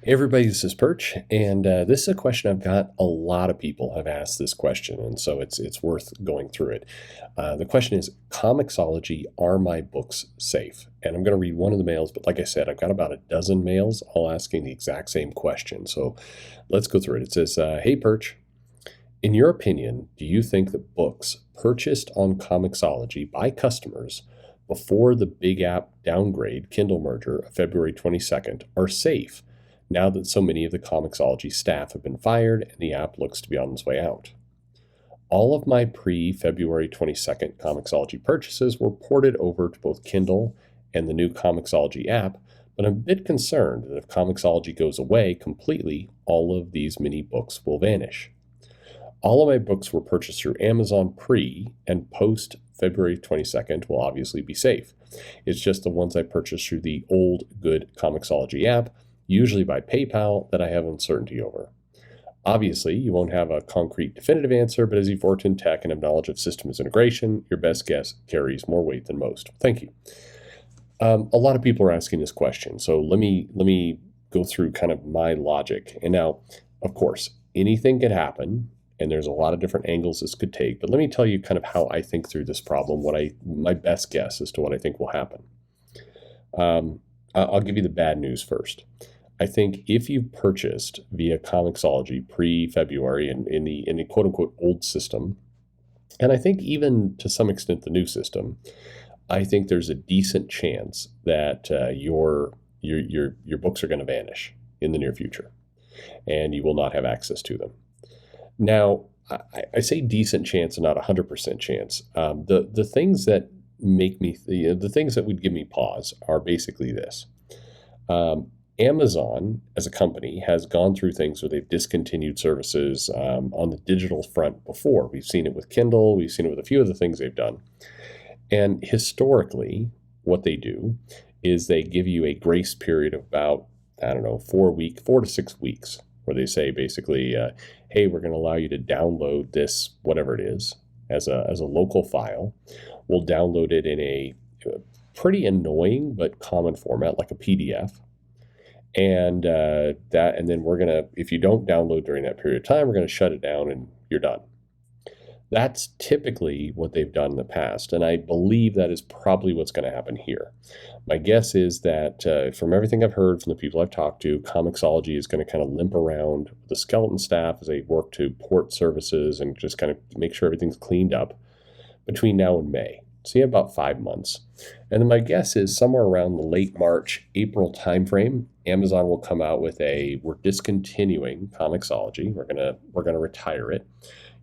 Hey everybody, this is Perch, and this is a question I've got. A lot of people have asked this question, and so it's worth going through it. The question is, Comixology, are my books safe? And I'm going to read one of the mails, but like I said, I've got about a dozen mails all asking the exact same question. So let's go through it. It says, Hey Perch, in your opinion, do you think that books purchased on Comixology by customers before the big app downgrade Kindle merger of February 22nd are safe, now that so many of the Comixology staff have been fired and the app looks to be on its way out? All of my pre-February 22nd Comixology purchases were ported over to both Kindle and the new Comixology app, but I'm a bit concerned that if Comixology goes away completely, all of these mini books will vanish. All of my books were purchased through Amazon pre and post February 22nd will obviously be safe. It's just the ones I purchased through the old good Comixology app, usually by PayPal, that I have uncertainty over. Obviously, you won't have a concrete definitive answer, but as you've worked in tech and have knowledge of systems integration, your best guess carries more weight than most. Thank you. A lot of people are asking this question, so let me go through kind of my logic. And now, of course, anything could happen, and there's a lot of different angles this could take, but let me tell you kind of how I think through this problem, my best guess as to what I think will happen. I'll give you the bad news first. I think if you purchased via Comixology pre-February in the quote-unquote old system, and I think even to some extent the new system, I think there's a decent chance that your books are going to vanish in the near future, and you will not have access to them. Now, I say decent chance and not 100% chance. The things that make me, the things that would give me pause are basically this. Amazon, as a company, has gone through things where they've discontinued services on the digital front before. We've seen it with Kindle. We've seen it with a few of the things they've done. And historically, what they do is they give you a grace period of about, 4 to 6 weeks, where they say basically, hey, we're going to allow you to download this, whatever it is, as a local file. We'll download it in a pretty annoying but common format, like a PDF. And then we're going to, if you don't download during that period of time, we're going to shut it down and you're done. That's typically what they've done in the past, and I believe that is probably what's going to happen here. My guess is that from everything I've heard from the people I've talked to, Comixology is going to kind of limp around the skeleton staff as they work to port services and just kind of make sure everything's cleaned up between now and May. So you have about 5 months. And then my guess is somewhere around the late March, April timeframe, Amazon will come out with we're discontinuing Comixology. We're gonna retire it.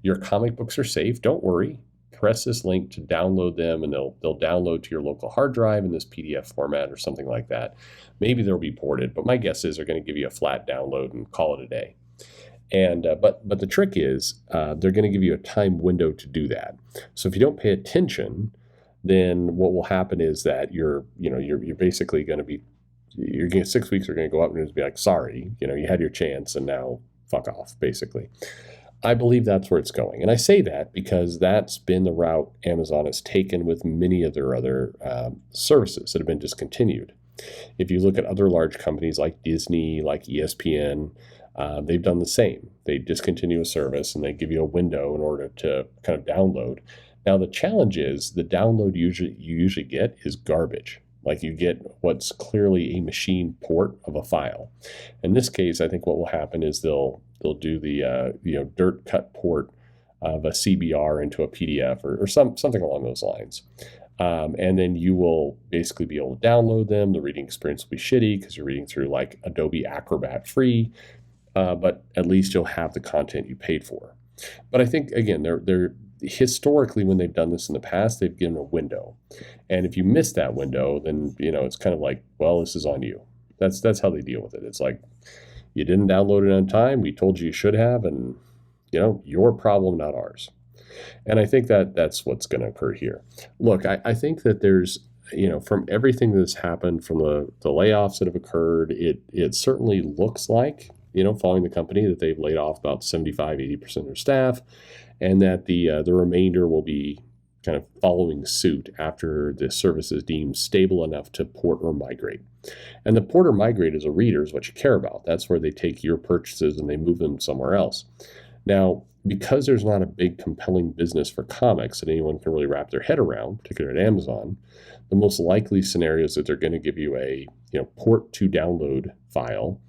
Your comic books are safe. Don't worry. Press this link to download them, and they'll download to your local hard drive in this PDF format or something like that. Maybe they'll be ported, but my guess is they're going to give you a flat download and call it a day. And but the trick is they're going to give you a time window to do that. So if you don't pay attention, then what will happen is that you're basically going to be, 6 weeks are going to go up and it's be like, sorry, you had your chance and now fuck off, basically. I believe that's where it's going. And I say that because that's been the route Amazon has taken with many of their other services that have been discontinued. If you look at other large companies like Disney, like ESPN, they've done the same. They discontinue a service and they give you a window in order to kind of download. Now, the challenge is the download you usually get is garbage. Like you get what's clearly a machine port of a file. In this case, I think what will happen is they'll do the dirt cut port of a CBR into a PDF or something along those lines. And then you will basically be able to download them. The reading experience will be shitty because you're reading through like Adobe Acrobat free, but at least you'll have the content you paid for. But I think, again, they're historically, when they've done this in the past, they've given a window. And if you miss that window, then, it's kind of like, well, this is on you. That's how they deal with it. It's like, you didn't download it on time. We told you should have, and, your problem, not ours. And I think that's what's going to occur here. Look, I think that there's, from everything that's happened, from the layoffs that have occurred, it certainly looks like, following the company, that they've laid off about 75-80% of their staff, and that the remainder will be kind of following suit after the service is deemed stable enough to port or migrate. And the port or migrate as a reader is what you care about. That's where they take your purchases and they move them somewhere else. Now, because there's not a big compelling business for comics that anyone can really wrap their head around, particularly at Amazon, the most likely scenario is that they're going to give you a port to download file,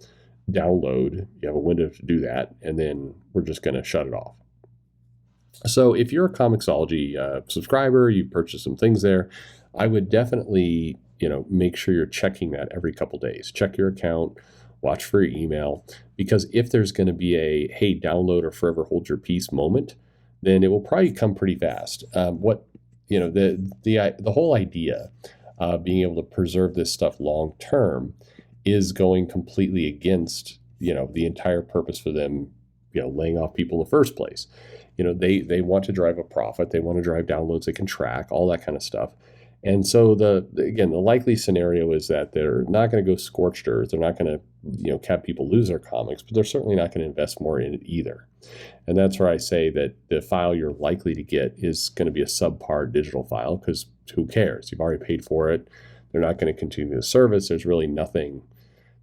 download, you have a window to do that, and then we're just going to shut it off. So if you're a Comixology subscriber, you've purchased some things there, I would definitely make sure you're checking that every couple days. Check your account, watch for your email, because if there's going to be a, hey, download or forever hold your peace moment, then it will probably come pretty fast. The whole idea of being able to preserve this stuff long term is going completely against the entire purpose for them laying off people in the first place. They want to drive a profit, they want to drive downloads they can track, all that kind of stuff. And so the likely scenario is that they're not going to go scorched earth. They're not going to have people lose their comics, but they're certainly not going to invest more in it either. And that's where I say that the file you're likely to get is going to be a subpar digital file, because who cares? You've already paid for it. They're not going to continue the service. There's really nothing.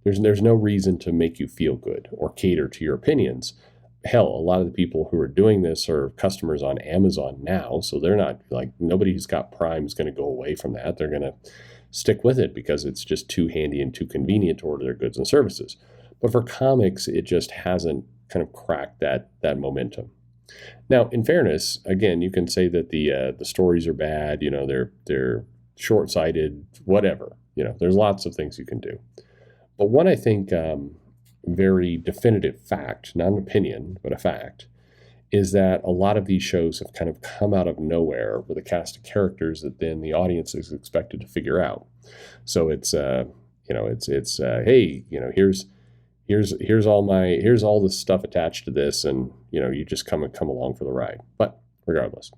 There's no reason to make you feel good or cater to your opinions. Hell, a lot of the people who are doing this are customers on Amazon now, so they're not nobody who's got Prime is going to go away from that. They're going to stick with it because it's just too handy and too convenient to order their goods and services. But for comics, it just hasn't kind of cracked that momentum. Now, in fairness, again, you can say that the stories are bad. They're short-sighted, whatever. There's lots of things you can do. But one, I think, very definitive fact, not an opinion, but a fact, is that a lot of these shows have kind of come out of nowhere with a cast of characters that then the audience is expected to figure out. So it's hey, here's all the stuff attached to this, and you just come along for the ride. But regardless,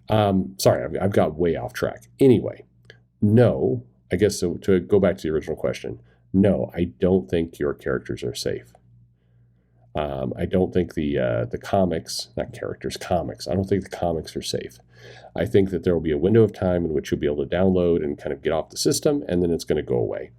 sorry, I've got way off track. Anyway, no, I guess so. To go back to the original question. No, I don't think your characters are safe. I don't think the comics, not characters, comics. I don't think the comics are safe. I think that there will be a window of time in which you'll be able to download and kind of get off the system, and then it's going to go away.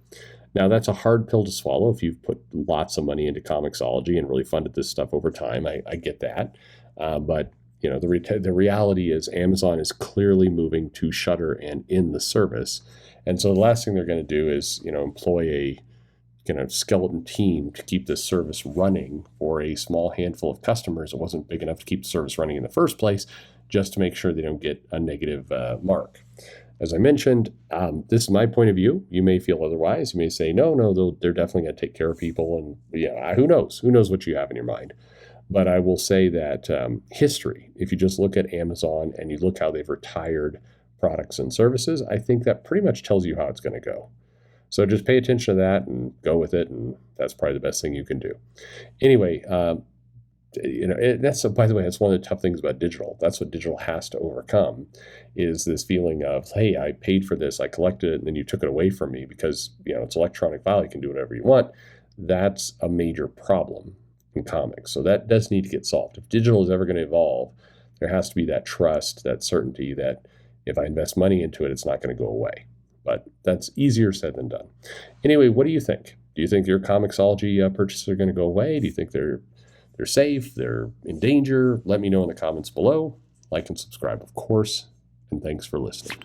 Now, that's a hard pill to swallow if you've put lots of money into Comixology and really funded this stuff over time. I get that. But the reality is Amazon is clearly moving to Shudder and in the service. And so the last thing they're going to do is, employ a skeleton team to keep this service running for a small handful of customers. It wasn't big enough to keep the service running in the first place, just to make sure they don't get a negative mark. As I mentioned, this is my point of view. You may feel otherwise. You may say, no, they're definitely going to take care of people. And who knows? Who knows what you have in your mind? But I will say that history, if you just look at Amazon and you look how they've retired products and services, I think that pretty much tells you how it's going to go. So just pay attention to that and go with it, and that's probably the best thing you can do. Anyway, that's by the way, that's one of the tough things about digital. That's what digital has to overcome, is this feeling of, hey, I paid for this, I collected it, and then you took it away from me because it's electronic file, you can do whatever you want. That's a major problem in comics. So that does need to get solved. If digital is ever going to evolve, there has to be that trust, that certainty that if I invest money into it, it's not going to go away. But that's easier said than done. Anyway, what do you think? Do you think your Comixology purchases are going to go away? Do you think they're safe? They're in danger? Let me know in the comments below. Like and subscribe, of course. And thanks for listening.